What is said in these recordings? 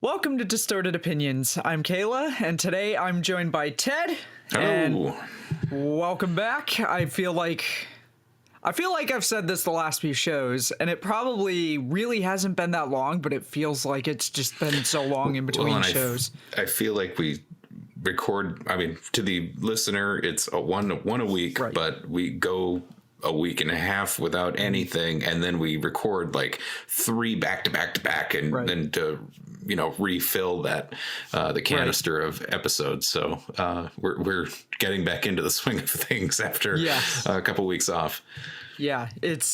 Welcome to Distorted Opinions. I'm Kayla, and today I'm joined by Ted. And welcome back. I feel like I've said this the last few shows, and it probably really hasn't been that long, but it feels like it's just been so long in between shows. I feel like we record, I mean, to the listener, it's one a week, right. But we go a week and a half without anything, and then we record like 3 back to back, and then to refill that the canister of episodes. So we're getting back into the swing of things after a couple weeks off. Yeah, it's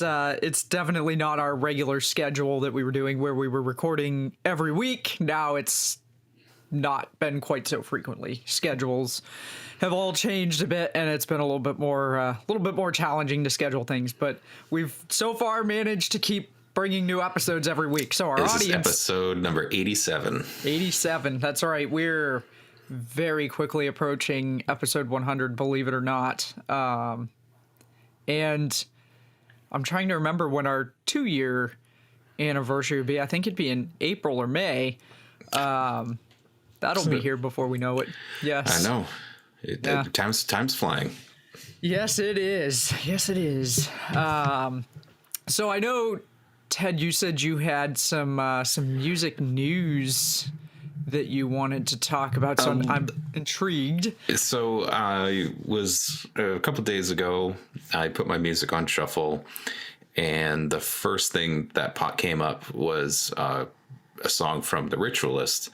definitely not our regular schedule that we were doing where we were recording every week. Now it's not been quite so frequently. Schedules have all changed a bit, and it's been a little bit more challenging to schedule things. But we've so far managed to keep bringing new episodes every week. So this audience, is episode number 87. 87. That's right. We're very quickly approaching episode 100, believe it or not. And I'm trying to remember when our 2-year anniversary would be. I think it'd be in April or May. That'll be here before we know it. Yes. I know. Time's flying. Yes, it is. Yes, it is. So I know, Ted, you said you had some music news that you wanted to talk about, so I'm intrigued. So I was, a couple of days ago, I put my music on shuffle, and the first thing that came up was a song from the Ritualist.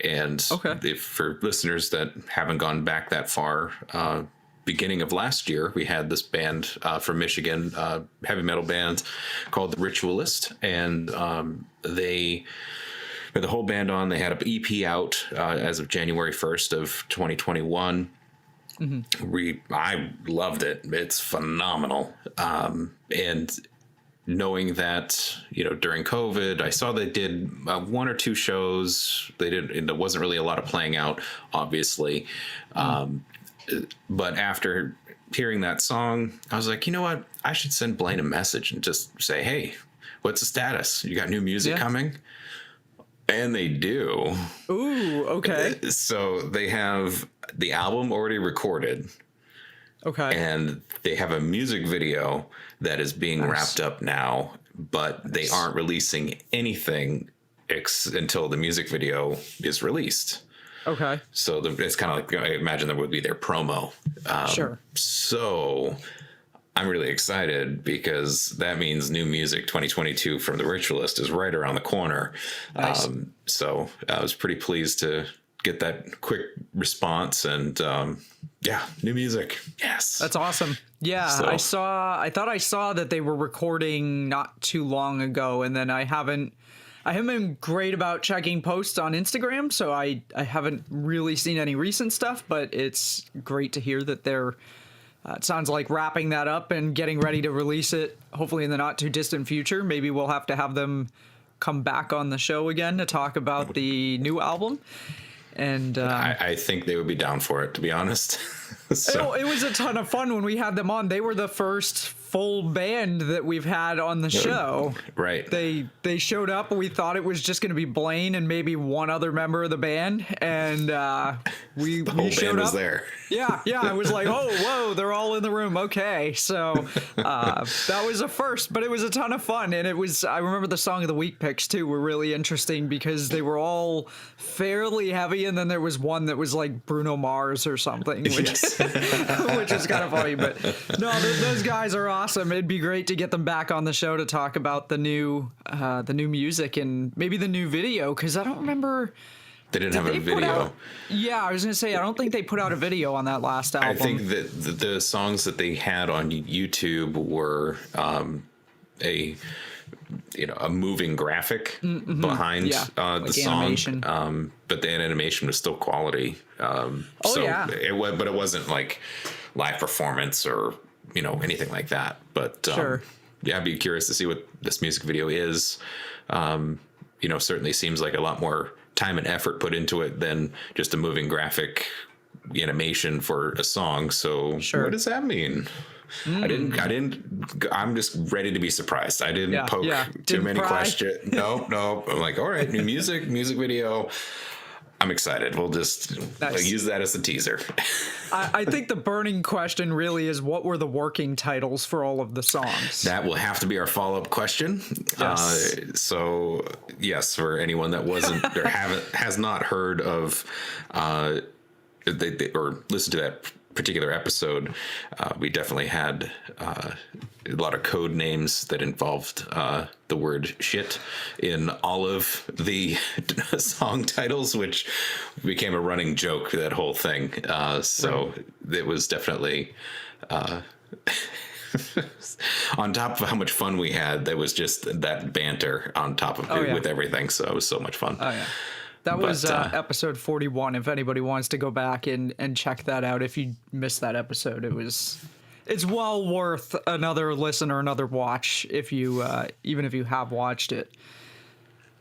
And for listeners that haven't gone back that far, beginning of last year, we had this band from Michigan, heavy metal band called the Ritualist, and they had the whole band on. They had an EP out as of January 1st of 2021. Mm-hmm. I loved it. It's phenomenal. And knowing that, during COVID, I saw they did 1 or 2 shows. There wasn't really a lot of playing out, obviously. But after hearing that song, I was like, you know what? I should send Blaine a message and just say, hey, what's the status? You got new music coming? And they do. Ooh, okay. So they have the album already recorded. Okay. And they have a music video that is being wrapped up now, but they aren't releasing anything until the music video is released. Okay. So it's kind of like, I imagine that would be their promo. Sure. So I'm really excited because that means new music 2022 from the Ritualist is right around the corner. Nice. So I was pretty pleased to get that quick response, and new music. Yes. That's awesome. Yeah. So, I thought I saw that they were recording not too long ago, and then I haven't been great about checking posts on Instagram, so I haven't really seen any recent stuff, but it's great to hear that they're it sounds like wrapping that up and getting ready to release it, hopefully in the not too distant future. Maybe we'll have to have them come back on the show again to talk about the new album. And I think they would be down for it, to be honest. So. It was a ton of fun when we had them on. They were the first full band that we've had on the show. Right. They showed up, and we thought it was just going to be Blaine and maybe one other member of the band, and we the whole showed band up. Was there. Yeah. I was like, oh, whoa, they're all in the room. Okay, so that was a first, but it was a ton of fun, and I remember the Song of the Week picks too were really interesting because they were all fairly heavy, and then there was one that was like Bruno Mars or something, which is kind of funny. But no, those guys are awesome. It'd be great to get them back on the show to talk about the new music and maybe the new video, because I don't remember. They didn't have a video. I was going to say, I don't think they put out a video on that last album. I think that the songs that they had on YouTube were a moving graphic behind the song. Animation. But the animation was still quality. But it wasn't like live performance or anything like that. But sure. I'd be curious to see what this music video is. Certainly seems like a lot more time and effort put into it than just a moving graphic animation for a song. So What does that mean? I'm just ready to be surprised. I didn't poke too Didn't many pry. questions. No. I'm like, all right, new music video. I'm excited. We'll just use that as a teaser. I think the burning question really is, what were the working titles for all of the songs? That will have to be our follow-up question. Yes. So yes, for anyone that wasn't or has not heard of or listened to that particular episode, we definitely had a lot of code names that involved the word shit in all of the song titles, which became a running joke, that whole thing. So it was definitely on top of how much fun we had, there was just that banter on top of it with everything. So it was so much fun. Oh, yeah. That was episode 41. If anybody wants to go back and check that out, if you missed that episode, it's well worth another listen or another watch if you even if you have watched it.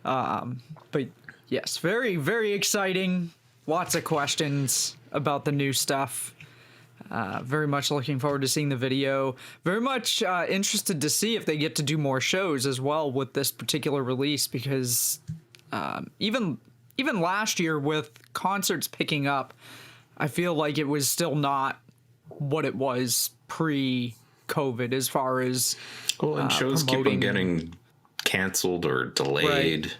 But yes, very, very exciting. Lots of questions about the new stuff. Very much looking forward to seeing the video. Very much interested to see if they get to do more shows as well with this particular release, because even last year with concerts picking up, I feel like it was still not what it was pre-COVID as far as and shows keep on getting canceled or delayed.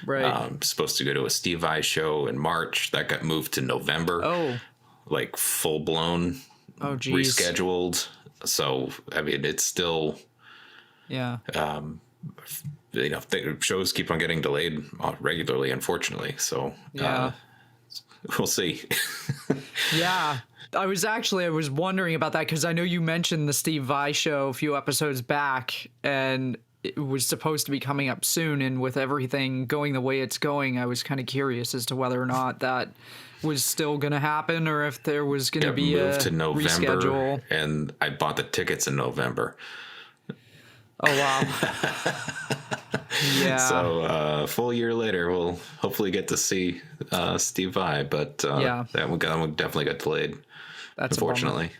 Right. Supposed to go to a Steve Vai show in March. That got moved to November. Oh. Like full blown. Oh, geez. Rescheduled. So, I mean, it's still. Yeah. Shows keep on getting delayed regularly, unfortunately. So, we'll see. Yeah. I was wondering about that, because I know you mentioned the Steve Vai show a few episodes back, and it was supposed to be coming up soon. And with everything going the way it's going, I was kind of curious as to whether or not that was still going to happen, or if there was going to be moved a to November, reschedule. and I bought the tickets in November. Oh, wow. Yeah. So full year later, we'll hopefully get to see Steve Vai, but that one definitely got delayed. That's unfortunately.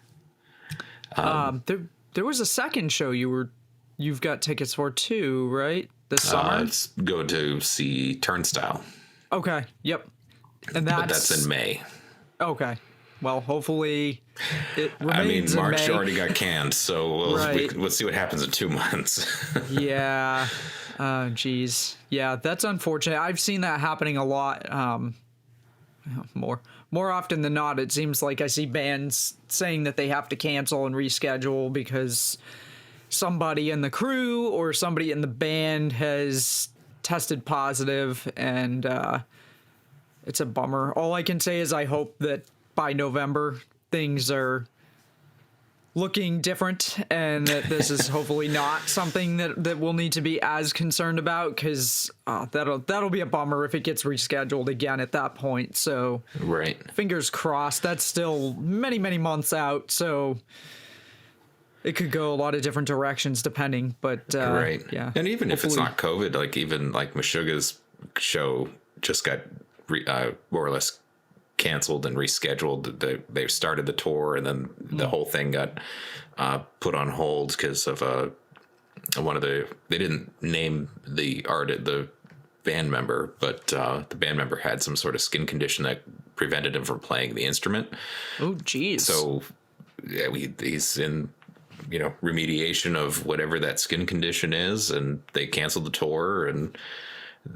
There was a second show you've got tickets for too, right? This summer. Let's go to see Turnstile. Okay. Yep. And that's in May. Okay. Well, hopefully it remains March in May. already got canned, so let's see what happens in 2 months. Yeah. Geez. Yeah, that's unfortunate. I've seen that happening a lot. More often than not, it seems like I see bands saying that they have to cancel and reschedule because somebody in the crew or somebody in the band has tested positive, and it's a bummer. All I can say is I hope that by November things are looking different, and that this is hopefully not something that we'll need to be as concerned about, because that'll be a bummer if it gets rescheduled again at that point. So fingers crossed. That's still many, many months out, so it could go a lot of different directions depending. But yeah, and even if it's not COVID, like even like Meshuggah's show just got more or less canceled and rescheduled. They started the tour, and then the whole thing got put on hold because of they didn't name the band member, but the band member had some sort of skin condition that prevented him from playing the instrument. Oh, geez. So he's in remediation of whatever that skin condition is, and they canceled the tour and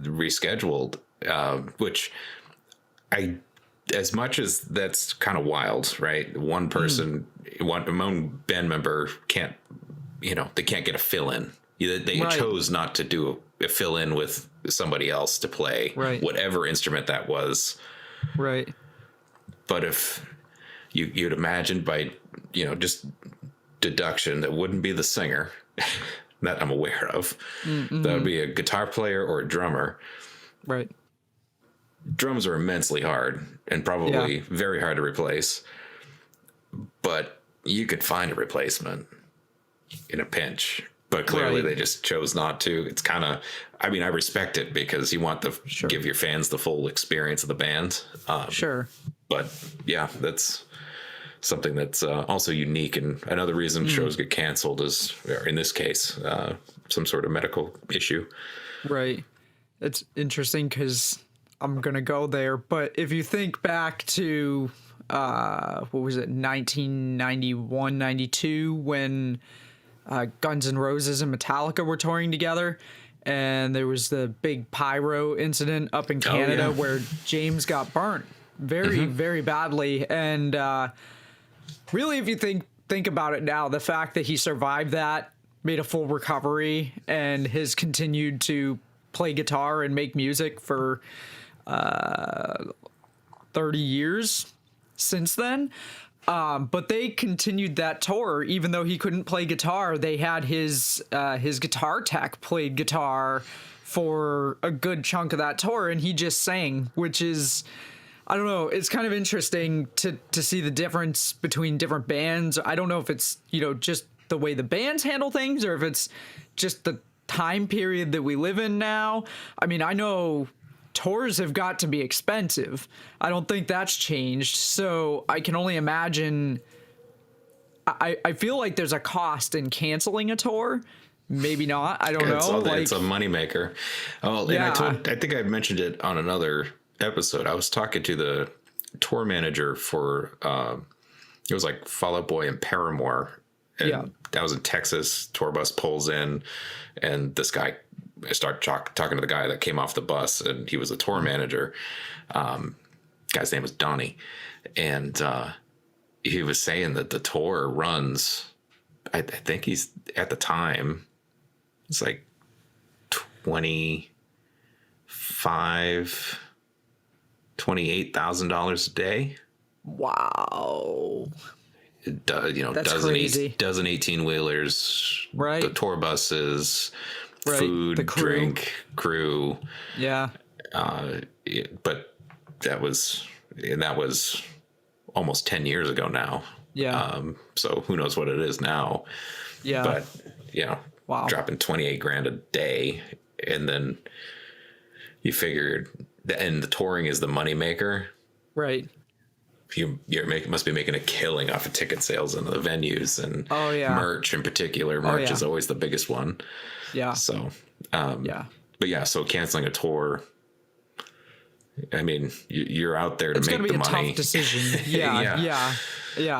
rescheduled, which as much as that's kind of wild, right? One person, one band member can't, they can't get a fill in. They chose not to do a fill in with somebody else to play whatever instrument that was. Right. But if you'd imagine by, just deduction, that wouldn't be the singer that I'm aware of. Mm-hmm. That would be a guitar player or a drummer. Right. Drums are immensely hard and probably very hard to replace, but you could find a replacement in a pinch. But clearly they just chose not to. It's kind of, I respect it, because you want to give your fans the full experience of the band. Sure. But yeah, that's something that's also unique. And another reason shows get canceled is, or in this case, some sort of medical issue. Right. It's interesting because I'm going to go there. But if you think back to, what was it, 1991, 92, when Guns N' Roses and Metallica were touring together, and there was the big pyro incident up in Canada where James got burnt very, very badly. And really, if you think about it now, the fact that he survived that, made a full recovery, and has continued to play guitar and make music for 30 years since then. But they continued that tour even though he couldn't play guitar. They had his guitar tech played guitar for a good chunk of that tour, and he just sang, which is, I don't know, it's kind of interesting to see the difference between different bands. I don't know if it's, just the way the bands handle things, or if it's just the time period that we live in now. I mean, I know tours have got to be expensive. I don't think that's changed. So I can only imagine. I feel like there's a cost in canceling a tour. Maybe not. I don't know. It's a moneymaker. Oh, and I think I mentioned it on another episode. I was talking to the tour manager for it was like Fall Out Boy and Paramore. And that was in Texas. Tour bus pulls in, and this guy, I start talking to the guy that came off the bus, and he was a tour manager. Guy's name was Donnie, and he was saying that the tour runs, I think he's at the time, it's like $28,000 a day. Wow. That's crazy. dozen 18-wheelers, right? The tour buses, right. Food, drink, crew. Yeah. But that was almost 10 years ago now. Yeah. So who knows what it is now? Yeah. But wow, dropping $28,000 a day, and then you figured the touring is the moneymaker, right? Must be making a killing off of ticket sales in the venues and merch in particular. Merch is always the biggest one. Yeah. So, but so canceling a tour, I mean, you're out there to make the money. It's going to be a tough decision. Yeah.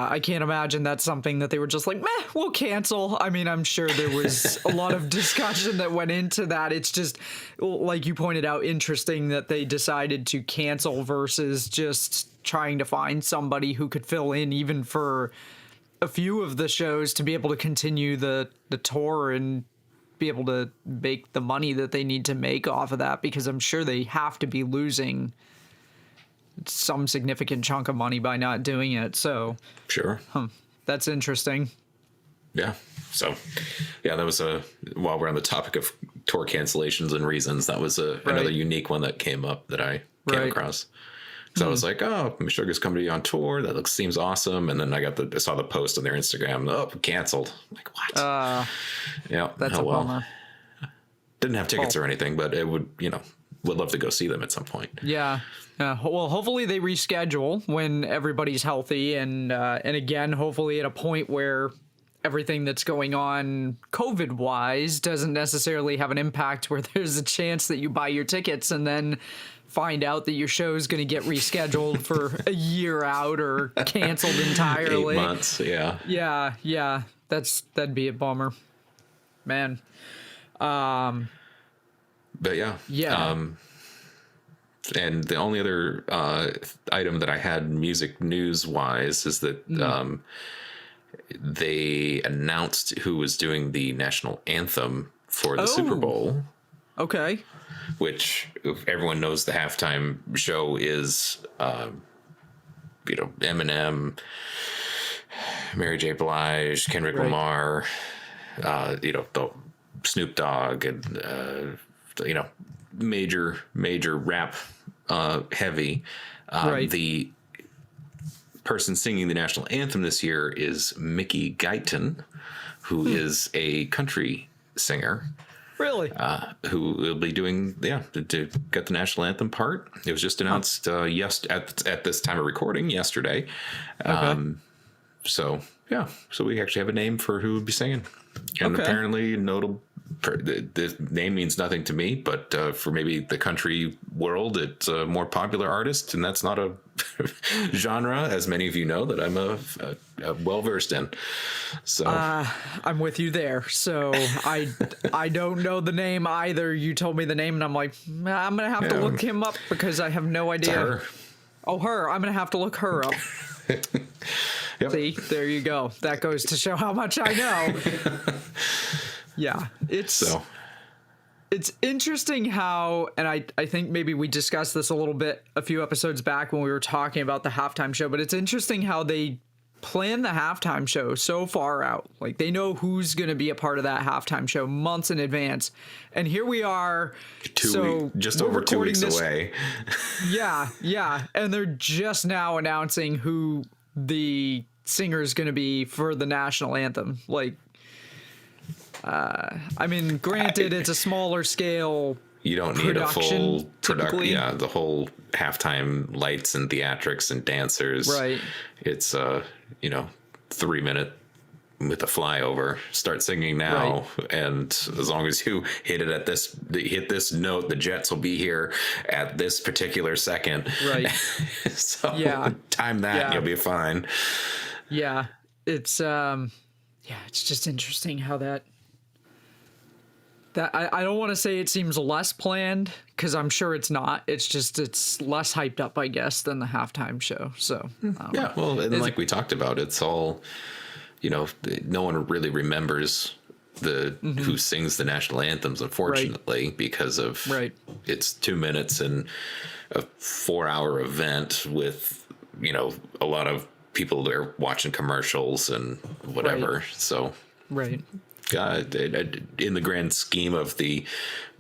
I can't imagine that's something that they were just like, meh, we'll cancel. I mean, I'm sure there was a lot of discussion that went into that. It's just, like you pointed out, interesting that they decided to cancel versus just trying to find somebody who could fill in even for a few of the shows to be able to continue the tour and be able to make the money that they need to make off of that, because I'm sure they have to be losing some significant chunk of money by not doing it. So sure. That's interesting. Yeah. So that was while we're on the topic of tour cancellations and reasons, that was another unique one that came up that I came across. So I was like, oh, Meshuggah's coming to be on tour. That seems awesome. And then I saw the post on their Instagram. Oh, canceled. I'm like, what? Yeah. That's a bummer. Didn't have tickets or anything, but it would love to go see them at some point. Yeah. Well, hopefully they reschedule when everybody's healthy. And again, hopefully at a point where everything that's going on COVID-wise doesn't necessarily have an impact where there's a chance that you buy your tickets and then find out that your show is going to get rescheduled for a year out or canceled entirely. 8 months, yeah. Yeah. That'd be a bummer, man. But yeah. And the only other item that I had music news wise is that they announced who was doing the national anthem for the Super Bowl. Okay. Which everyone knows the halftime show is, Eminem, Mary J. Blige, Kendrick Lamar, the Snoop Dogg, and major rap heavy. The person singing the national anthem this year is Mickey Guyton, who is a country singer. Really? Who will be doing, to get the national anthem part. It was just announced at this time of recording yesterday. Okay. So yeah, so we actually have a name for who would be singing, and apparently notable. The name means nothing to me, but for maybe the country world, it's a more popular artist, and that's not a genre, as many of you know, that I'm a well versed in. So I'm with you there. So I don't know the name either. You told me the name, and I'm like, I'm gonna have to look him up because I have no idea. her. Oh, her. I'm gonna have to look her up. Yep. See, there you go. That goes to show how much I know. Yeah, it's interesting how, and I think maybe we discussed this a little bit a few episodes back when we were talking about the halftime show, but it's interesting how they plan the halftime show so far out. Like, they know who's going to be a part of that halftime show months in advance. And here we are, just over 2 weeks away. Yeah. And they're just now announcing who the singer is going to be for the national anthem. Like, I mean, granted, it's a smaller scale. You don't need a full production. Yeah, the whole halftime lights and theatrics and dancers. Right. It's 3 minute with a flyover. Start singing now, and as long as you hit this note, the Jets will be here at this particular second. Right. So time that, and you'll be fine. Yeah, it's it's just interesting how that I don't want to say it seems less planned, because I'm sure it's not. It's just it's less hyped up, I guess, than the halftime show. So yeah, well, and like we talked about, it's all, no one really remembers who sings the national anthems, unfortunately, because of it's 2 minutes and a 4-hour event with a lot of people there watching commercials and whatever. So in the grand scheme of the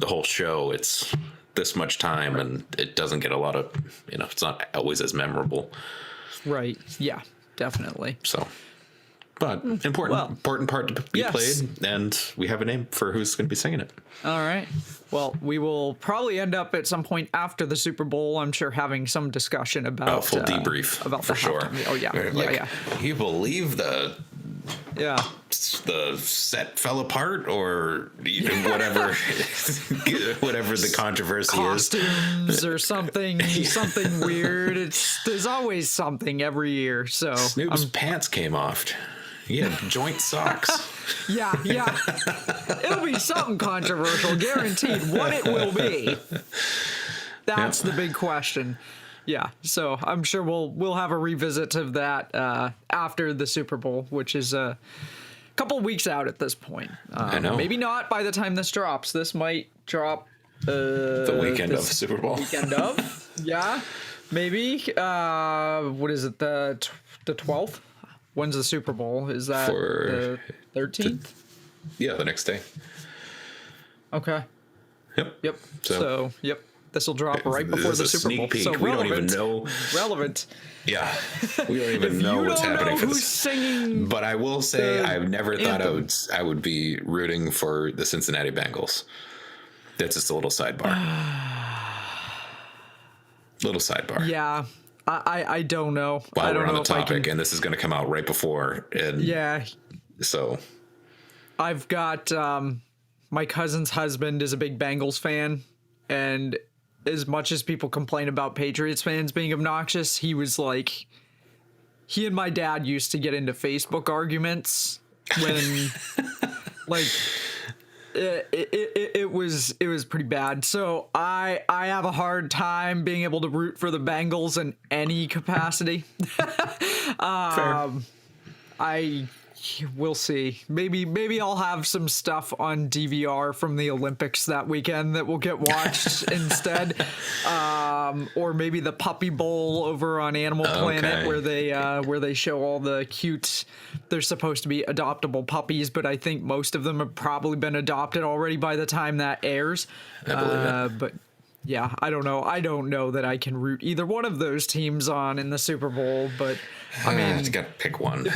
whole show, it's this much time, and it doesn't get a lot of, it's not always as memorable. Right. Yeah, definitely. So, but important part to be played, and we have a name for who's going to be singing it. All right. Well, we will probably end up at some point after the Super Bowl, I'm sure, having some discussion about full debrief about for sure. Oh yeah, You believe the set fell apart, or whatever the controversy costumes or something weird. There's always something every year. So Snoop's pants came off. He had joint socks. Yeah. It'll be something controversial, guaranteed. What it will be, that's the big question. Yeah, so I'm sure we'll have a revisit of that after the Super Bowl, which is a couple weeks out at this point. I know. Maybe not by the time this drops. This might drop the weekend of the Super Bowl. Weekend of, yeah, maybe. What is it? The 12th? When's the Super Bowl? Is that the 13th? The next day. Okay. Yep. So yep. This will drop right before the Super Bowl. Peek. So we don't even know. Relevant. Yeah. We don't even know what's happening for this. Singing, but I will say I've never thought I would be rooting for the Cincinnati Bengals. That's just a little sidebar. Yeah. I don't know. While I don't we're on know the topic, and this is going to come out right before. And so I've got my cousin's husband is a big Bengals fan, and as much as people complain about Patriots fans being obnoxious, he was like, he and my dad used to get into Facebook arguments when like it was pretty bad. So I have a hard time being able to root for the Bengals in any capacity. We'll see. Maybe I'll have some stuff on DVR from the Olympics that weekend that will get watched instead. Or maybe the Puppy Bowl over on Animal Planet, where they show all the cute. They're supposed to be adoptable puppies, but I think most of them have probably been adopted already by the time that airs. I believe it. But yeah, I don't know. I don't know that I can root either one of those teams on in the Super Bowl, but I mean, you got to pick one.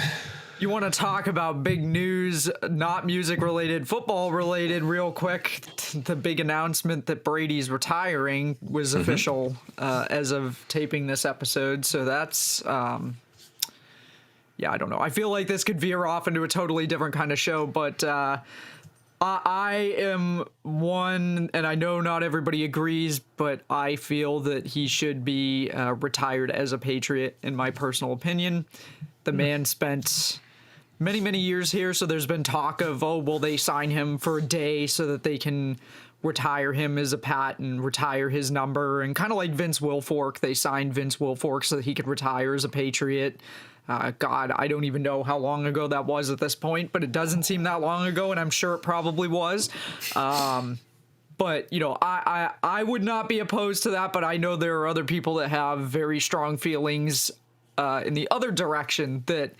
You want to talk about big news, not music related, football related, real quick. The big announcement that Brady's retiring was official as of taping this episode. So that's, I don't know. I feel like this could veer off into a totally different kind of show, but I am one, and I know not everybody agrees, but I feel that he should be retired as a Patriot, in my personal opinion. The man spent many, many years here, so there's been talk of, oh, will they sign him for a day so that they can retire him as a Pat and retire his number, and kind of like Vince Wilfork, they signed Vince Wilfork so that he could retire as a Patriot. God, I don't even know how long ago that was at this point, but it doesn't seem that long ago, and I'm sure it probably was. But, you know, I would not be opposed to that, but I know there are other people that have very strong feelings in the other direction, that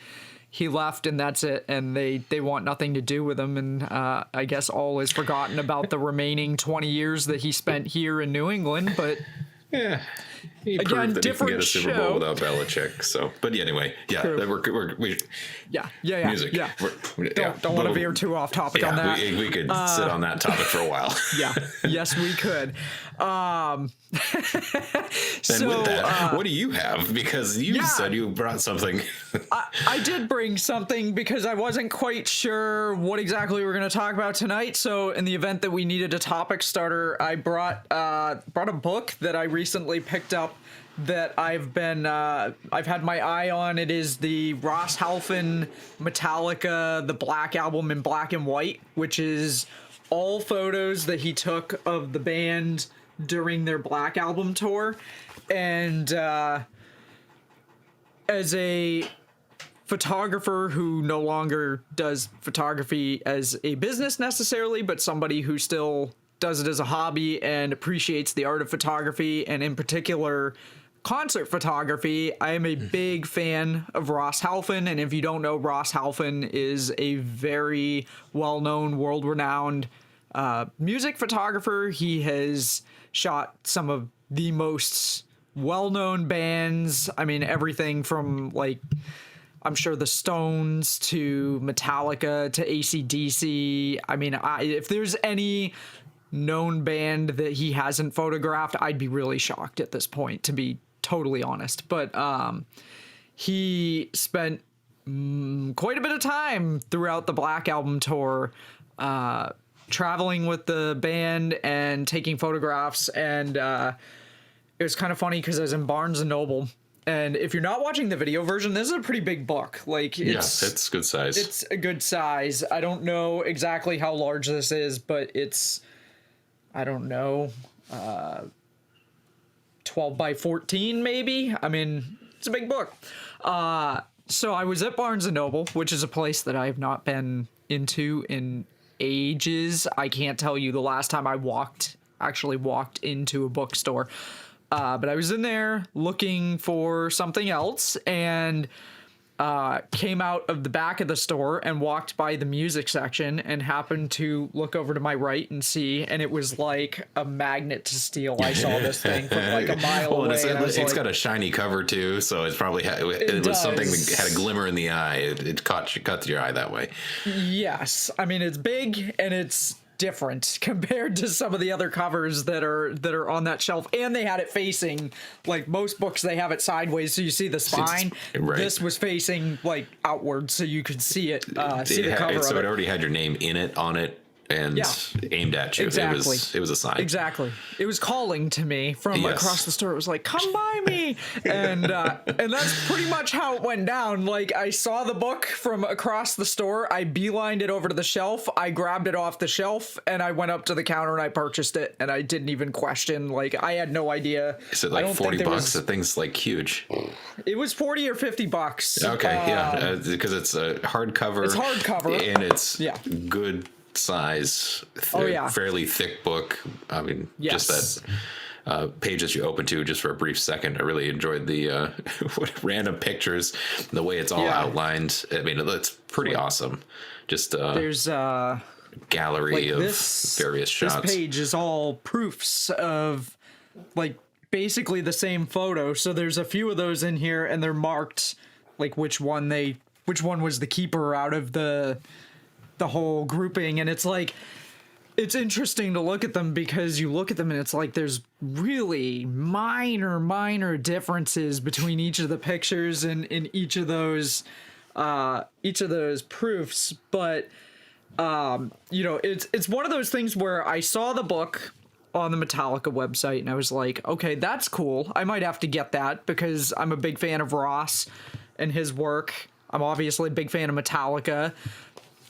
he left and that's it, and they want nothing to do with him, and I guess all is forgotten about the remaining 20 years that he spent here in New England, but... Yeah. He again, proved that different he can get a Super show. Bowl without Belichick. So, but anyway, yeah, we music. Yeah. Don't want to veer too off topic on that. We could sit on that topic for a while. Yeah, yes, we could. And with that, what do you have? Because you said you brought something. I did bring something because I wasn't quite sure what exactly we were going to talk about tonight. So in the event that we needed a topic starter, I brought a book that I recently picked up that I've had my eye on. It is the Ross Halfin Metallica, the Black Album in black and white, which is all photos that he took of the band during their Black Album tour. And as a photographer who no longer does photography as a business necessarily, but somebody who still does it as a hobby and appreciates the art of photography, and in particular concert photography, I am a big fan of Ross Halfin. And if you don't know, Ross Halfin is a very well-known, world-renowned music photographer. He has shot some of the most well-known bands. I mean, everything from, like, I'm sure the Stones to Metallica to AC/DC. I mean, if there's any known band that he hasn't photographed, I'd be really shocked at this point, to be totally honest. But he spent quite a bit of time throughout the Black Album tour traveling with the band and taking photographs, and it was kind of funny because I was in Barnes & Noble, and if you're not watching the video version, this is a pretty big book. Like, it's good size. It's a good size. I don't know exactly how large this is, but it's, I don't know, 12 by 14 maybe. I mean, it's a big book. So I was at Barnes & Noble, which is a place that I have not been into in ages. I can't tell you the last time I actually walked into a bookstore. But I was in there looking for something else, and came out of the back of the store and walked by the music section and happened to look over to my right and see, and it was like a magnet to steal. I saw this thing from like a mile away. It's got a shiny cover too, so it's probably it was something that had a glimmer in the eye. It caught your eye that way. Yes, I mean, it's big and it's different compared to some of the other covers that are on that shelf, and they had it facing, like most books, they have it sideways so you see the spine. Right. This was facing like outward so you could see it. See the cover. So it already had your name in it, on it, and aimed at you. Exactly. It was a sign. Exactly. It was calling to me from across the store. It was like, come by me. And that's pretty much how it went down. Like, I saw the book from across the store. I beelined it over to the shelf. I grabbed it off the shelf and I went up to the counter and I purchased it. And I didn't even question. Like, I had no idea. Is it like $40? The thing's like huge. It was $40 or $50. Okay. Because it's a hardcover. It's hardcover. And it's good size, fairly thick book. I mean, just that pages you open to just for a brief second. I really enjoyed the random pictures, the way it's all outlined. I mean, it's pretty awesome. Just there's gallery of various shots. This page is all proofs of like basically the same photo. So there's a few of those in here, and they're marked like which one was the keeper out of the whole grouping. And it's like, it's interesting to look at them because you look at them and it's like there's really minor differences between each of the pictures and in each of those each of those proofs, but you know, it's one of those things where I saw the book on the Metallica website and I was like, okay, that's cool. I might have to get that because I'm a big fan of Ross and his work. I'm obviously a big fan of Metallica.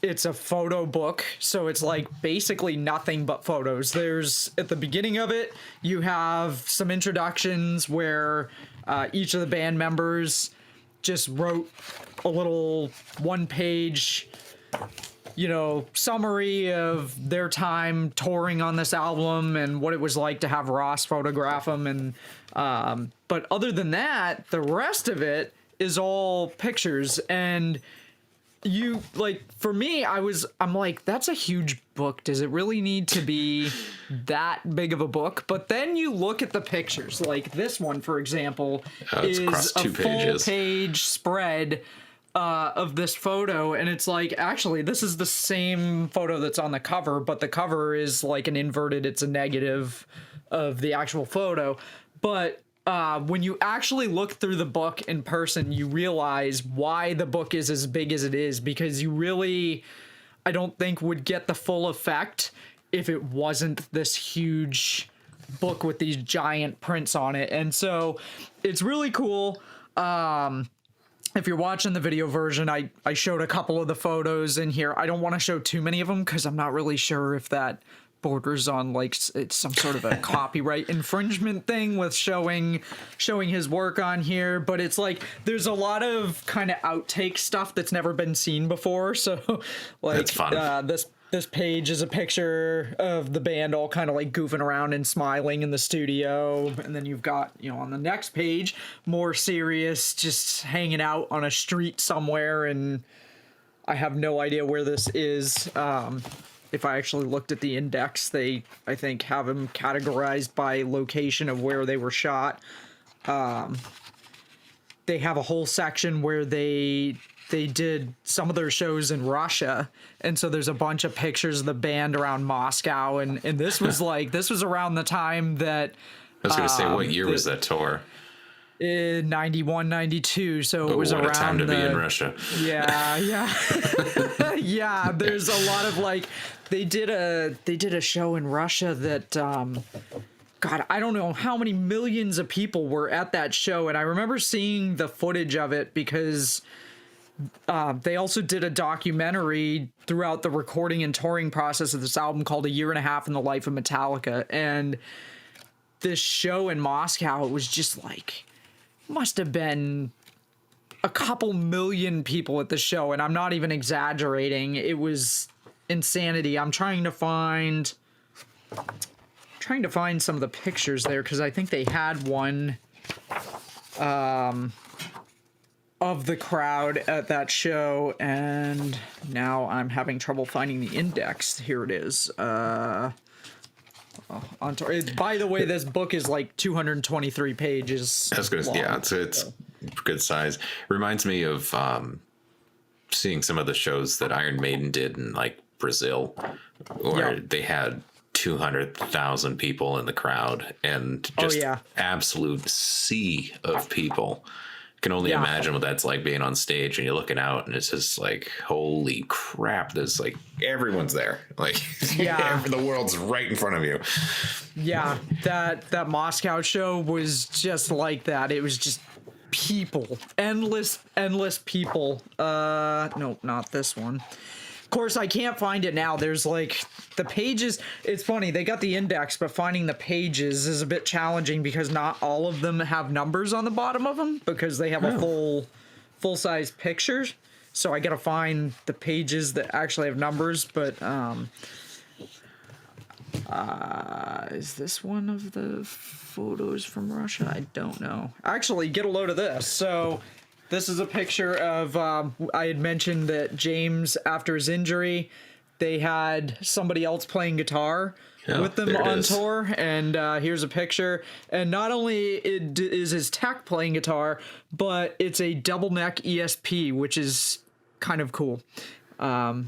It's a photo book, so it's like basically nothing but photos. There's, at the beginning of it, you have some introductions where each of the band members just wrote a little one-page, you know, summary of their time touring on this album and what it was like to have Ross photograph them. And but other than that, the rest of it is all pictures. And you, like, for me, I'm like, that's a huge book. Does it really need to be that big of a book? But then you look at the pictures, like this one, for example, is a full page spread of this photo, and it's like, actually, this is the same photo that's on the cover, but the cover is like an inverted, it's a negative of the actual photo. But when you actually look through the book in person, you realize why the book is as big as it is, because you really, I don't think, would get the full effect if it wasn't this huge book with these giant prints on it. And so it's really cool. If you're watching the video version, I showed a couple of the photos in here. I don't want to show too many of them because I'm not really sure if that borders on like it's some sort of a copyright infringement thing with showing his work on here. But it's like there's a lot of kind of outtake stuff that's never been seen before. So like that's fun. This page is a picture of the band all kind of like goofing around and smiling in the studio. And then you've got, you know, on the next page, more serious, just hanging out on a street somewhere. And I have no idea where this is. If I actually looked at the index, they, I think, have them categorized by location of where they were shot. They have a whole section where they did some of their shows in Russia, and so there's a bunch of pictures of the band around Moscow, and this was like, this was around the time that I was gonna say, what year was that tour? In 91, 92, so it was what around a time to be in Russia. Yeah. Yeah, there's a lot of like, they did a show in Russia that God, I don't know how many millions of people were at that show, and I remember seeing the footage of it because they also did a documentary throughout the recording and touring process of this album called A Year and a Half in the Life of Metallica. And this show in Moscow, it was just like, must have been a couple million people at the show. And I'm not even exaggerating. It was insanity. I'm trying to find some of the pictures there, because I think they had one of the crowd at that show, and now I'm having trouble finding the index. Here it is. By the way, this book is like 223 pages. That's good. Yeah, it's good size. Reminds me of seeing some of the shows that Iron Maiden did in like Brazil, where they had 200,000 people in the crowd and just absolute sea of people. Can only imagine what that's like being on stage and you're looking out and it's just like, holy crap, there's like everyone's there, like the world's right in front of you. That Moscow show was just like that. It was just people, endless people. No, not this one. Of course, I can't find it now. There's like the pages. It's funny, they got the index, but finding the pages is a bit challenging because not all of them have numbers on the bottom of them because they have a full size picture. So I got to find the pages that actually have numbers. But is this one of the photos from Russia? I don't know. Actually, get a load of this. So this is a picture of, I had mentioned that James, after his injury, they had somebody else playing guitar with them on tour. And here's a picture. And not only is his tech playing guitar, but it's a double neck ESP, which is kind of cool. I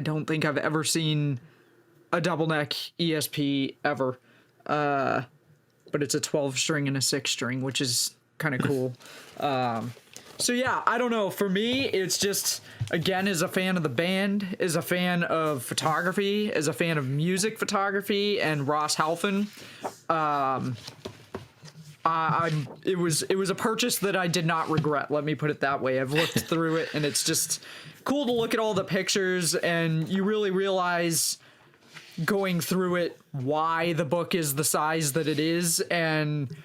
don't think I've ever seen a double neck ESP ever. But it's a 12 string and a 6 string, which is kind of cool. So yeah, I don't know. For me, it's just, again, as a fan of the band, as a fan of photography, as a fan of music photography, and Ross Halfin, it was a purchase that I did not regret. Let me put it that way. I've looked through it, and it's just cool to look at all the pictures, and you really realize going through it why the book is the size that it is. And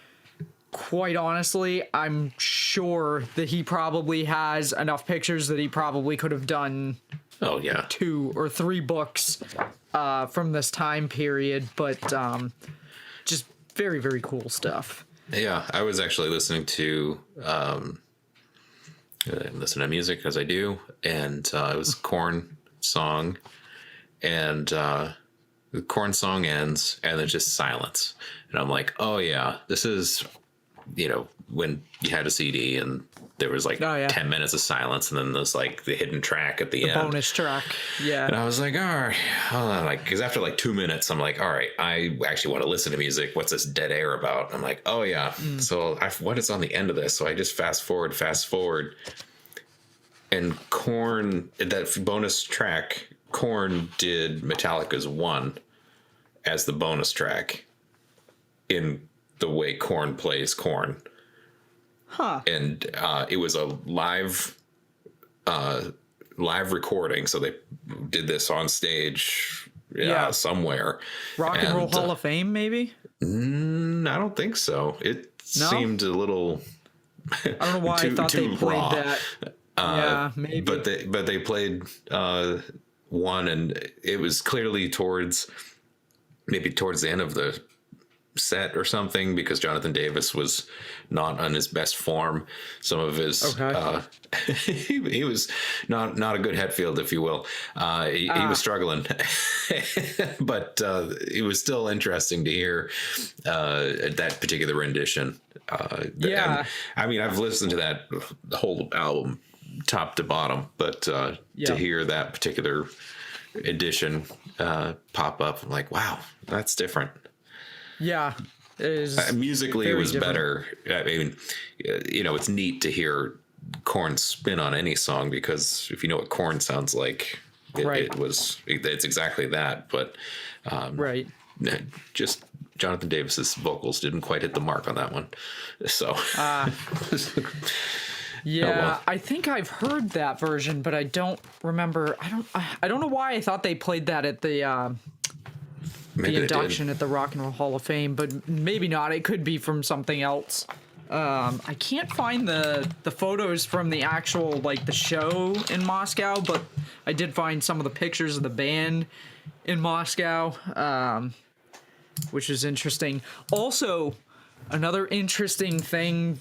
quite honestly, I'm sure that he probably has enough pictures that he probably could have done 2 or 3 books from this time period. But just very, very cool stuff. Yeah, I was actually listening to music as I do, and it was a Korn song, and the Korn song ends, and there's just silence, and I'm like, oh yeah, this is, when you had a CD and there was 10 minutes of silence, and then there's the hidden track at the end, bonus track. Yeah. And I was like, all right, hold on. Because after 2 minutes, I'm like, all right, I actually want to listen to music. What's this dead air about? I'm like, oh yeah. So what is on the end of this? So I just fast forward. And Korn, that bonus track, Korn did Metallica's One as the bonus track in the way Korn plays Korn. Huh. And it was a live recording, so they did this on stage somewhere. Rock and Roll Hall of Fame, maybe? I don't think so. It seemed a little I don't know why I thought they played raw. that. Yeah, maybe. But they played one, and it was clearly towards the end of the set or something, because Jonathan Davis was not on his best form. Some of his he was not a good Hetfield, if you will. He was struggling, but it was still interesting to hear that particular rendition. And, I mean, I've listened to the whole album top to bottom, but to hear that particular edition pop up, I'm like, wow, that's different. Yeah, it is. Musically, it was better. I mean, it's neat to hear Korn's spin on any song, because if you know what Korn sounds like, it's exactly that. But just Jonathan Davis's vocals didn't quite hit the mark on that one. So, I think I've heard that version, but I don't remember. I don't know why I thought they played that at the induction at the Rock and Roll Hall of Fame, but maybe not. It could be from something else. I can't find the photos from the actual the show in Moscow, but I did find some of the pictures of the band in Moscow, which is interesting. Also, another interesting thing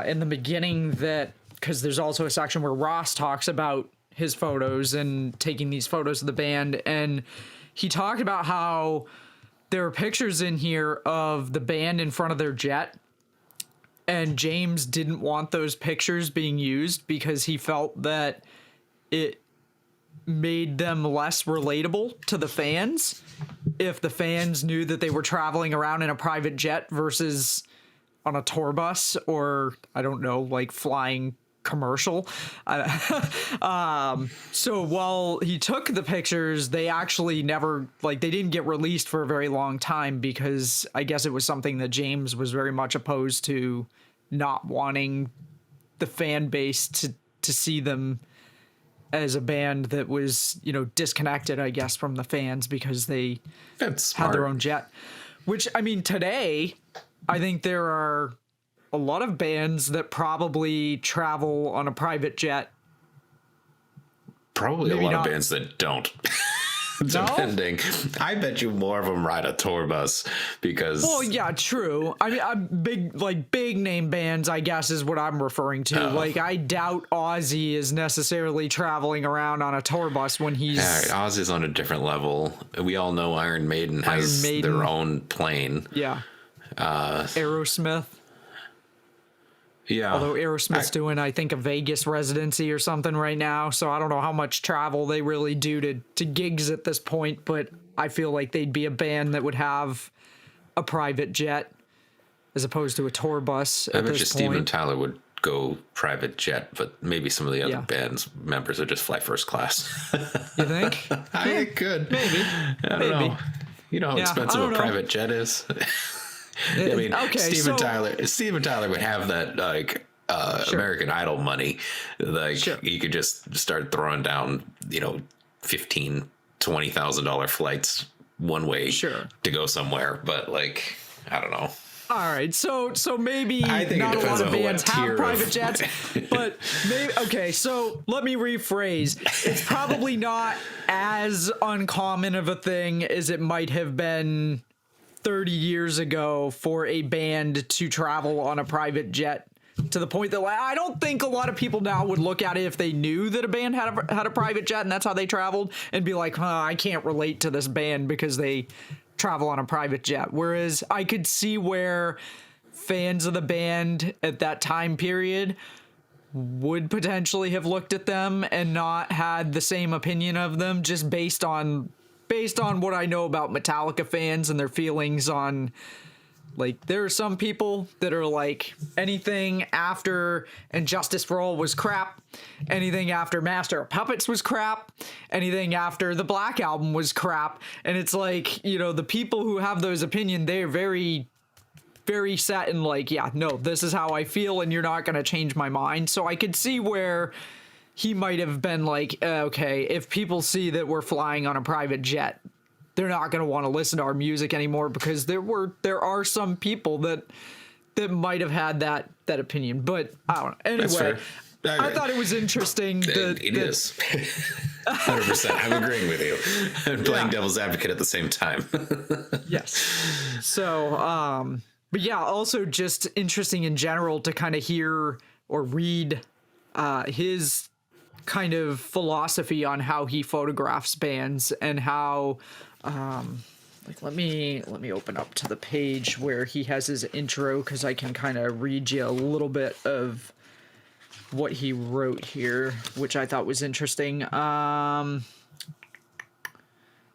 in the beginning, because there's also a section where Ross talks about his photos and taking these photos of the band, and he talked about how there are pictures in here of the band in front of their jet, and James didn't want those pictures being used because he felt that it made them less relatable to the fans if the fans knew that they were traveling around in a private jet versus on a tour bus, or I don't know, flying commercial. So while he took the pictures, they actually never they didn't get released for a very long time, because I guess it was something that James was very much opposed to, not wanting the fan base to see them as a band that was disconnected, I guess, from the fans, because they had their own jet. Which, I mean, today I think there are a lot of bands that probably travel on a private jet. Probably maybe a lot of bands that don't. Depending. I bet you more of them ride a tour bus, because... Well, yeah, true. I mean, big name bands, I guess, is what I'm referring to. I doubt Ozzy is necessarily traveling around on a tour bus when he's... Yeah, Ozzy's on a different level. We all know Iron Maiden has their own plane. Yeah. Aerosmith. Yeah. Although Aerosmith's doing, I think, a Vegas residency or something right now, so I don't know how much travel they really do to gigs at this point, but I feel like they'd be a band that would have a private jet as opposed to a tour bus at this point. Steven Tyler would go private jet, but maybe some of the other Yeah. band's members would just fly first class. You think? I could. Maybe. I don't know. You know how Yeah, expensive I a don't know. private jet is? I mean, Okay, Steven so- Tyler would have that like Sure. American Idol money. Like Sure. he could just start throwing down, $15,000-$20,000 flights one way Sure. to go somewhere. But like, I don't know. All right, so maybe I think it not a depends lot of on what bands tier have of- private jets, but maybe okay. So let me rephrase. It's probably not as uncommon of a thing as it might have been 30 years ago for a band to travel on a private jet. To the point that I don't think a lot of people now would look at it if they knew that a band had a private jet and that's how they traveled and be like, I can't relate to this band because they travel on a private jet. Whereas I could see where fans of the band at that time period would potentially have looked at them and not had the same opinion of them just based on what I know about Metallica fans and their feelings on. Like, there are some people that are like, anything after And Justice for All was crap, anything after Master of Puppets was crap, anything after the Black Album was crap, and it's like, the people who have those opinions, they're very, very set in like, yeah, no, this is how I feel, and you're not going to change my mind. So I could see where he might have been like, okay, if people see that we're flying on a private jet, they're not going to want to listen to our music anymore, because there are some people that might have had that opinion. But I don't know. That's Anyway, fair. I thought it was interesting. It is 100%. I'm agreeing with you and playing devil's advocate at the same time. Yes. So, but yeah, also just interesting in general to kind of hear or read his kind of philosophy on how he photographs bands and how like let me open up to the page where he has his intro, because I can kind of read you a little bit of what he wrote here, which I thought was interesting.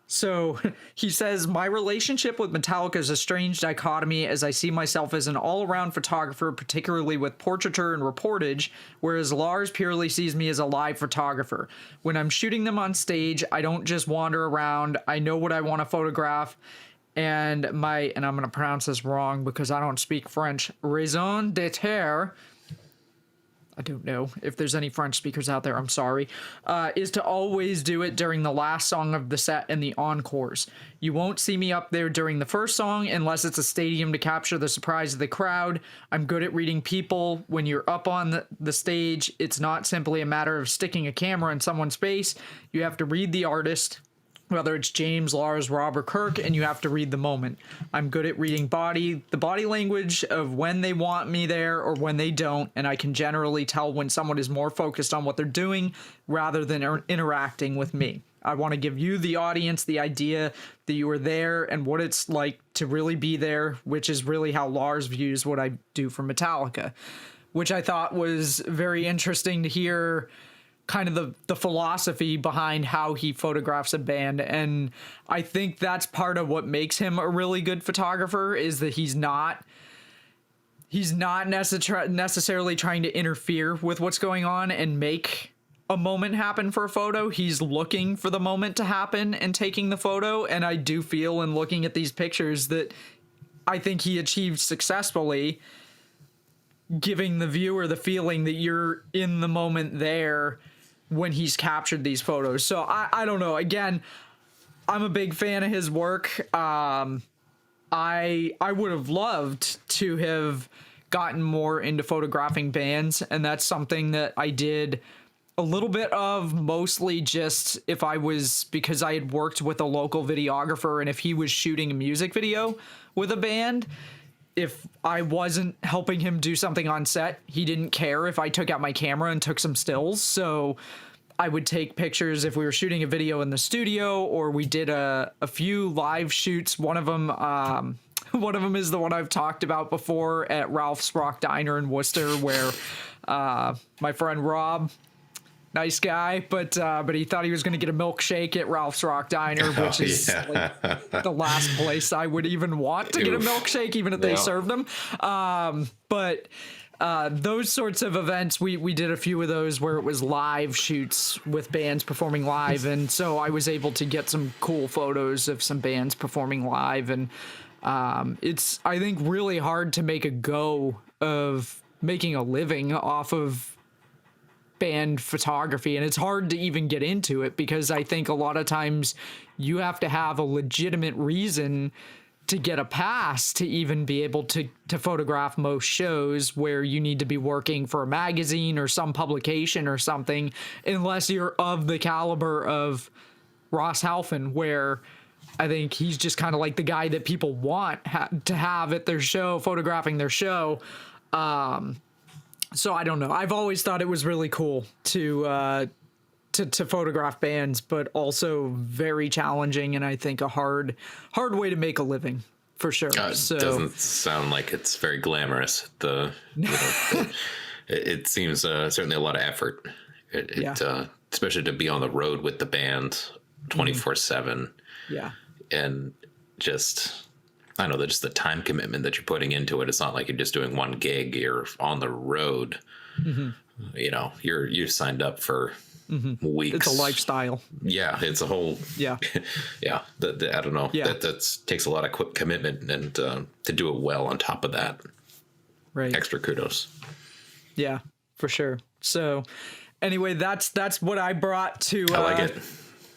So he says, my relationship with Metallica is a strange dichotomy, as I see myself as an all-around photographer, particularly with portraiture and reportage, whereas Lars purely sees me as a live photographer. When I'm shooting them on stage, I don't just wander around. I know what I want to photograph, and I'm going to pronounce this wrong because I don't speak French, raison d'être, I don't know if there's any French speakers out there, I'm sorry, is to always do it during the last song of the set and the encores. You won't see me up there during the first song unless it's a stadium to capture the surprise of the crowd. I'm good at reading people. When you're up on the stage, it's not simply a matter of sticking a camera in someone's face. You have to read the artist, whether it's James, Lars, Rob, or Kirk, and you have to read the moment. I'm good at reading the body language of when they want me there or when they don't, and I can generally tell when someone is more focused on what they're doing rather than interacting with me. I want to give you, the audience, the idea that you are there and what it's like to really be there, which is really how Lars views what I do for Metallica, which I thought was very interesting to hear kind of the philosophy behind how he photographs a band. And I think that's part of what makes him a really good photographer, is that he's not necessarily trying to interfere with what's going on and make a moment happen for a photo. He's looking for the moment to happen and taking the photo. And I do feel, in looking at these pictures, that I think he achieved successfully, giving the viewer the feeling that you're in the moment there when he's captured these photos. So I don't know. Again, I'm a big fan of his work. I would have loved to have gotten more into photographing bands, and that's something that I did a little bit of, mostly just because I had worked with a local videographer, and if he was shooting a music video with a band, if I wasn't helping him do something on set, he didn't care if I took out my camera and took some stills. So I would take pictures if we were shooting a video in the studio, or we did a few live shoots. One of them is the one I've talked about before at Ralph's Rock Diner in Worcester, where my friend Rob, nice guy, but he thought he was going to get a milkshake at Ralph's Rock Diner, which is like the last place I would even want to get a milkshake, even if they served them. But those sorts of events, we did a few of those where it was live shoots with bands performing live, and so I was able to get some cool photos of some bands performing live, and it's, I think, really hard to make a go of making a living off of band photography, and it's hard to even get into it because I think a lot of times you have to have a legitimate reason to get a pass to even be able to photograph most shows, where you need to be working for a magazine or some publication or something, unless you're of the caliber of Ross Halfin, where I think he's just kind of like the guy that people want to have at their show, photographing their show. So I don't know. I've always thought it was really cool to photograph bands, but also very challenging, and I think a hard way to make a living for sure. So doesn't sound like it's very glamorous. It seems certainly a lot of effort. Especially to be on the road with the band 24/7. Yeah, and just, I don't know, just the time commitment that you're putting into it. It's not like you're just doing one gig. You're on the road. Mm-hmm. You know, you're signed up for weeks. It's a lifestyle. Yeah, it's a whole. Yeah, yeah. I don't know. Yeah, that takes a lot of commitment, and to do it well on top of that, right? Extra kudos. Yeah, for sure. So, anyway, that's what I brought to. I like it.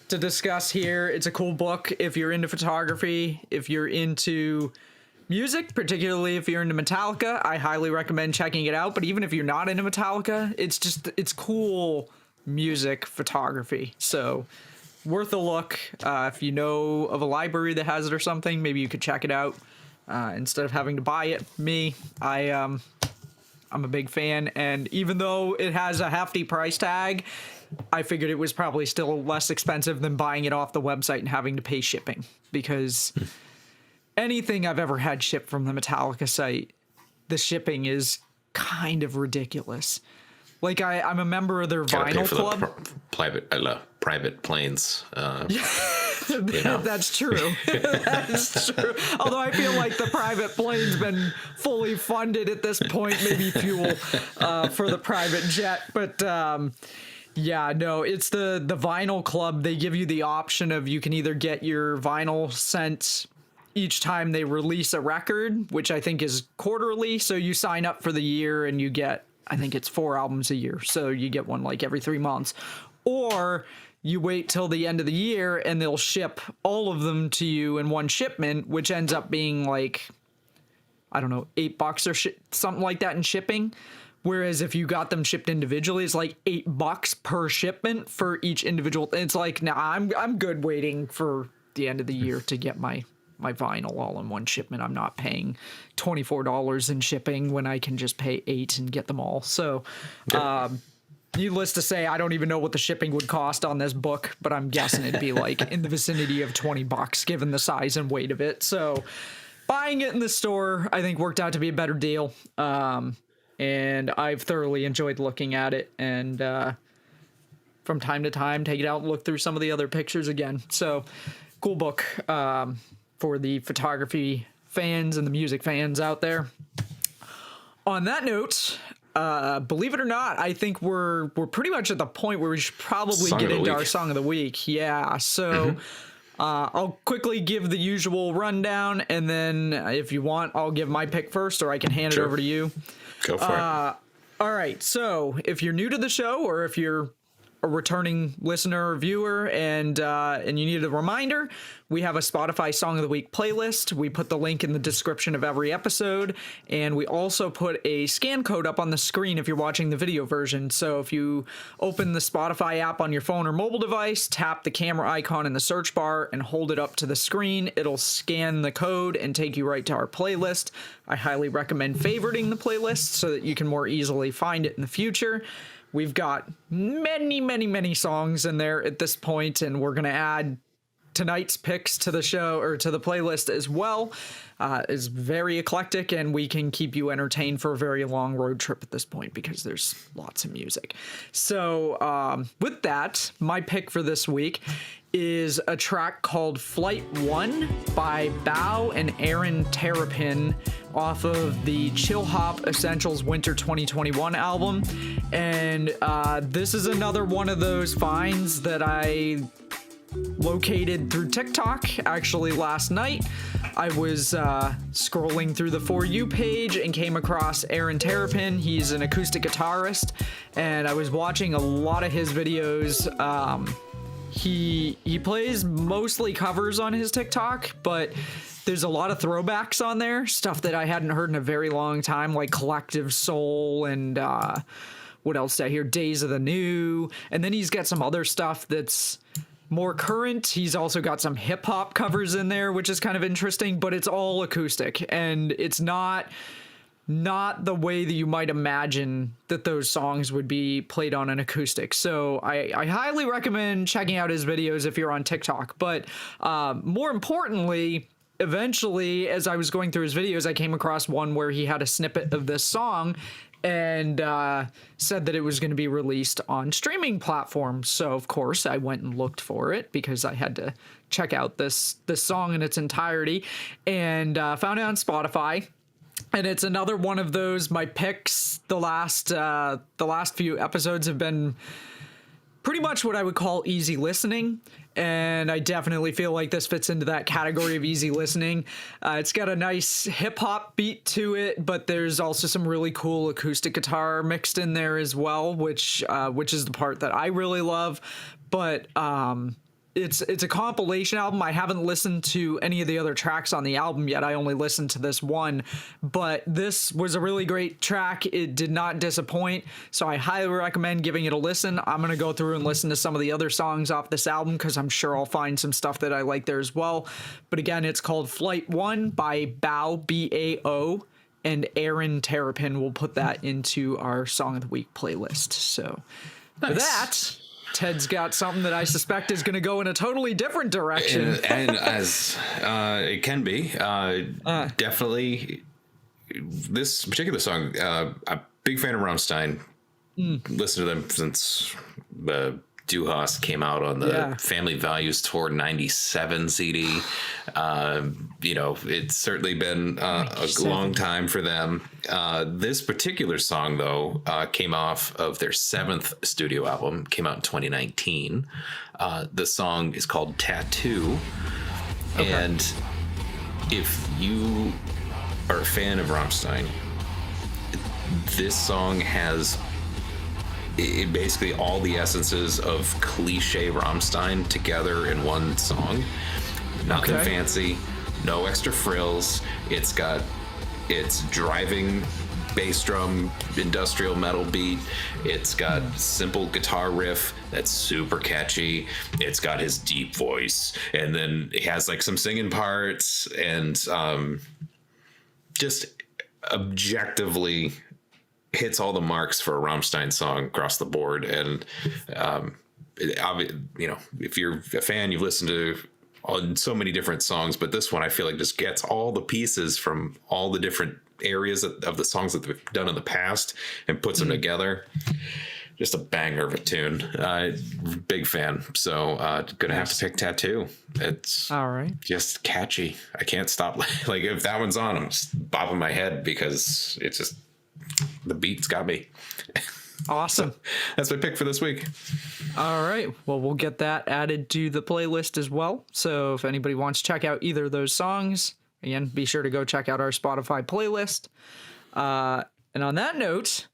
To discuss here. It's a cool book if you're into photography, if you're into music, particularly if you're into Metallica. I highly recommend checking it out. But even if you're not into Metallica, it's cool music photography. So worth a look. If you know of a library that has it or something, maybe you could check it out instead of having to buy it. I'm a big fan, and even though it has a hefty price tag, I figured it was probably still less expensive than buying it off the website and having to pay shipping, because anything I've ever had shipped from the Metallica site, the shipping is kind of ridiculous. Like I'm a member of their vinyl club. Private planes. That's true. That's true. Although I feel like the private plane's been fully funded at this point, maybe fuel for the private jet. But yeah, no, it's the vinyl club. They give you the option of, you can either get your vinyl sent each time they release a record, which I think is quarterly. So you sign up for the year and you get, I think it's 4 albums a year. So you get one like every 3 months. Or you wait till the end of the year and they'll ship all of them to you in one shipment, which ends up being like, I don't know, $8 or something like that in shipping. Whereas if you got them shipped individually, it's like $8 per shipment for each individual. It's like, nah, I'm good waiting for the end of the year to get my vinyl all in one shipment. I'm not paying $24 in shipping when I can just pay $8 and get them all. So, needless to say, I don't even know what the shipping would cost on this book, but I'm guessing it'd be like in the vicinity of $20 given the size and weight of it. So buying it in the store, I think, worked out to be a better deal. And I've thoroughly enjoyed looking at it, and from time to time take it out and look through some of the other pictures again. So cool book for the photography fans and the music fans out there. On that note, believe it or not, I think we're pretty much at the point where we should probably get into our song of the week. Yeah, so I'll quickly give the usual rundown, and then if you want, I'll give my pick first, or I can hand it over to you. Go for it. All right, so if you're new to the show, or if you're a returning listener or viewer, and you need a reminder, we have a Spotify Song of the Week playlist. We put the link in the description of every episode, and we also put a scan code up on the screen if you're watching the video version. So if you open the Spotify app on your phone or mobile device, tap the camera icon in the search bar and hold it up to the screen, it'll scan the code and take you right to our playlist. I highly recommend favoriting the playlist so that you can more easily find it in the future. We've got many, many, many songs in there at this point, and we're going to add tonight's picks to the show, or to the playlist as well. It's very eclectic, and we can keep you entertained for a very long road trip at this point because there's lots of music. So with that, my pick for this week is a track called Flight 1 by Bao and Aaron Terrapin off of the Chill Hop Essentials Winter 2021 album. And this is another one of those finds that I located through TikTok. Actually, last night I was scrolling through the For You page and came across Aaron Terrapin. He's an acoustic guitarist, and I was watching a lot of his videos. He plays mostly covers on his TikTok, but there's a lot of throwbacks on there, stuff that I hadn't heard in a very long time, like Collective Soul and what else did I hear? Days of the New. And then he's got some other stuff that's more current. He's also got some hip hop covers in there, which is kind of interesting, but it's all acoustic, and it's not the way that you might imagine that those songs would be played on an acoustic. So I highly recommend checking out his videos if you're on TikTok. But more importantly, eventually, as I was going through his videos, I came across one where he had a snippet of this song and said that it was going to be released on streaming platforms. So of course I went and looked for it because I had to check out this song in its entirety, and found it on Spotify. And it's another one of those, my picks the last few episodes have been pretty much what I would call easy listening, and I definitely feel like this fits into that category of easy listening. It's got a nice hip-hop beat to it, but there's also some really cool acoustic guitar mixed in there as well, which is the part that I really love. But it's a compilation album. I haven't listened to any of the other tracks on the album yet. I only listened to this one, but this was a really great track. It did not disappoint, so I highly recommend giving it a listen. I'm going to go through and listen to some of the other songs off this album because I'm sure I'll find some stuff that I like there as well. But again, it's called Flight 1 by Bao, B-A-O, and Aaron Terrapin. We'll put that into our Song of the Week playlist. So nice. For that, Ted's got something that I suspect is going to go in a totally different direction. And as it can be, definitely this particular song, I'm a big fan of Rammstein. Listened to them since Du Hast came out on the Family Values Tour 97 CD. It's certainly been a long time for them. This particular song, though, came off of their 7th studio album, came out in 2019. The song is called Tattoo. Okay. And if you are a fan of Rammstein, this song has basically all the essences of cliche Rammstein together in one song. Nothing fancy, no extra frills. It's got its driving bass drum industrial metal beat. It's got simple guitar riff that's super catchy. It's got his deep voice, and then it has like some singing parts, and just objectively hits all the marks for a Rammstein song across the board. And if you're a fan, you've listened to on so many different songs, but this one I feel like just gets all the pieces from all the different areas of the songs that we've done in the past and puts them together. Just a banger of a tune. Big fan. So gonna have to pick Tattoo. It's all right. Just catchy. I can't stop. Like if that one's on, I'm just bobbing my head because it's just, the beat's got me. Awesome. So that's my pick for this week. All right. Well, we'll get that added to the playlist as well. So if anybody wants to check out either of those songs, again, be sure to go check out our Spotify playlist. And on that note,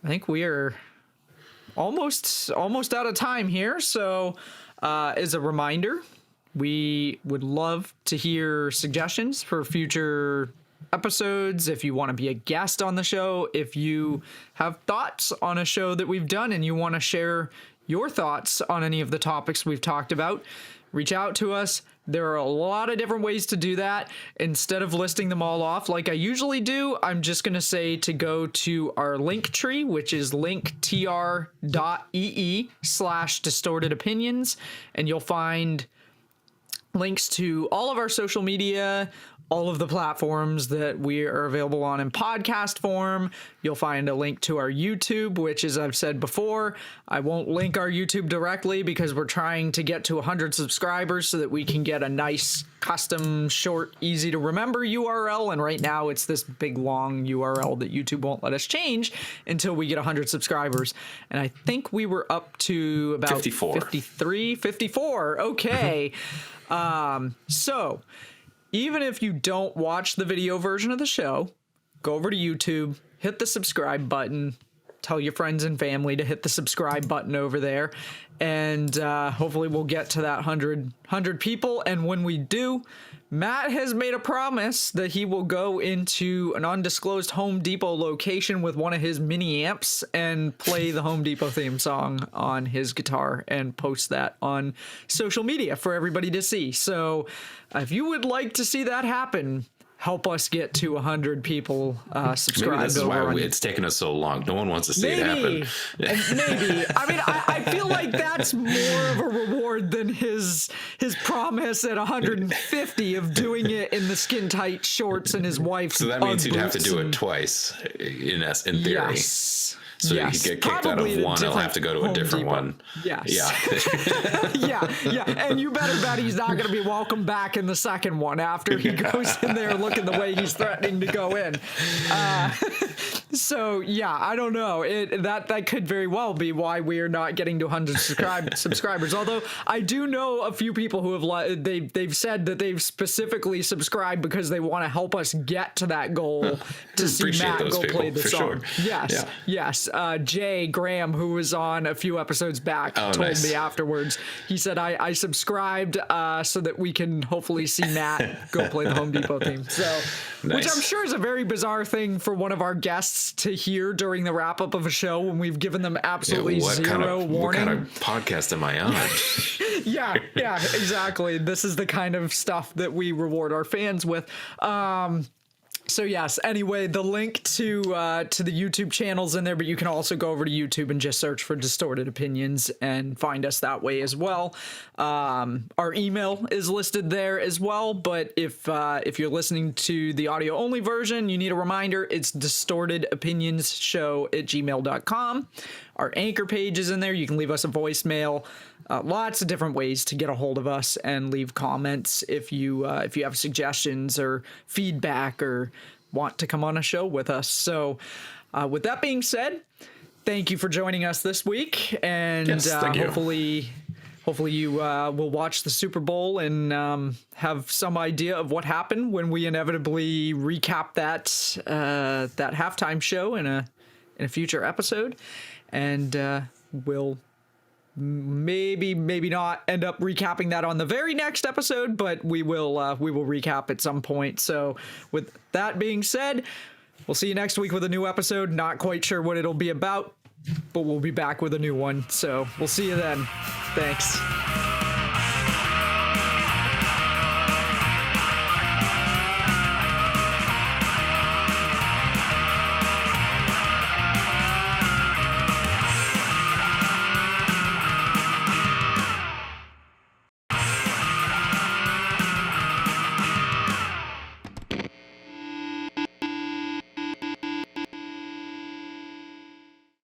I think we are almost out of time here. So as a reminder, we would love to hear suggestions for future episodes. If you want to be a guest on the show, if you have thoughts on a show that we've done and you want to share your thoughts on any of the topics we've talked about, reach out to us. There are a lot of different ways to do that. Instead of listing them all off like I usually do, I'm just going to say to go to our link tree, which is linktr.ee/distorted opinions, and you'll find links to all of our social media, all of the platforms that we are available on in podcast form. You'll find a link to our YouTube, which, as I've said before, I won't link our YouTube directly because we're trying to get to 100 subscribers so that we can get a nice, custom, short, easy to remember URL. And right now it's this big, long URL that YouTube won't let us change until we get 100 subscribers. And I think we were up to about 54. Okay. So even if you don't watch the video version of the show, go over to YouTube, hit the subscribe button, tell your friends and family to hit the subscribe button over there, and hopefully we'll get to that 100 people. And when we do, Matt has made a promise that he will go into an undisclosed Home Depot location with one of his mini amps and play the Home Depot theme song on his guitar and post that on social media for everybody to see. So if you would like to see that happen, help us get to 100 people subscribed. Maybe this is why it's taken us so long. No one wants to see it happen. Maybe. I mean, I feel like that's more of a reward than his promise at 150 of doing it in the skin tight shorts and his wife's. So that means he'd have to do it twice in theory. Yes. So you could get kicked out of one, I'll have to go to a different one. Yes. Yeah. yeah. And you better bet he's not going to be welcome back in the second one after he goes in there looking the way he's threatening to go in. So, yeah, I don't know. That could very well be why we are not getting to 100 subscribers. Although I do know a few people who have they've said that they've specifically subscribed because they want to help us get to that goal to see Matt go play the song. Sure. Yes. Jay Graham, who was on a few episodes back, told me afterwards. He said, I subscribed so that we can hopefully see Matt go play the Home Depot theme. So, which I'm sure is a very bizarre thing for one of our guests to hear during the wrap up of a show when we've given them absolutely zero warning. What kind of podcast am I on? Yeah, exactly. This is the kind of stuff that we reward our fans with. So yes, anyway, the link to the YouTube channel's in there, but you can also go over to YouTube and just search for Distorted Opinions and find us that way as well. Our email is listed there as well, but if you're listening to the audio only version, you need a reminder, it's distortedopinionsshow@gmail.com. Our Anchor page is in there. You can leave us a voicemail. Lots of different ways to get a hold of us and leave comments if you have suggestions or feedback or want to come on a show with us. So with that being said, thank you for joining us this week. And hopefully you will watch the Super Bowl and have some idea of what happened when we inevitably recap that halftime show in a future episode. And we'll maybe not end up recapping that on the very next episode, but we will recap at some point. So with that being said, we'll see you next week with a new episode. Not quite sure what it'll be about, but we'll be back with a new one. So we'll see you then. Thanks.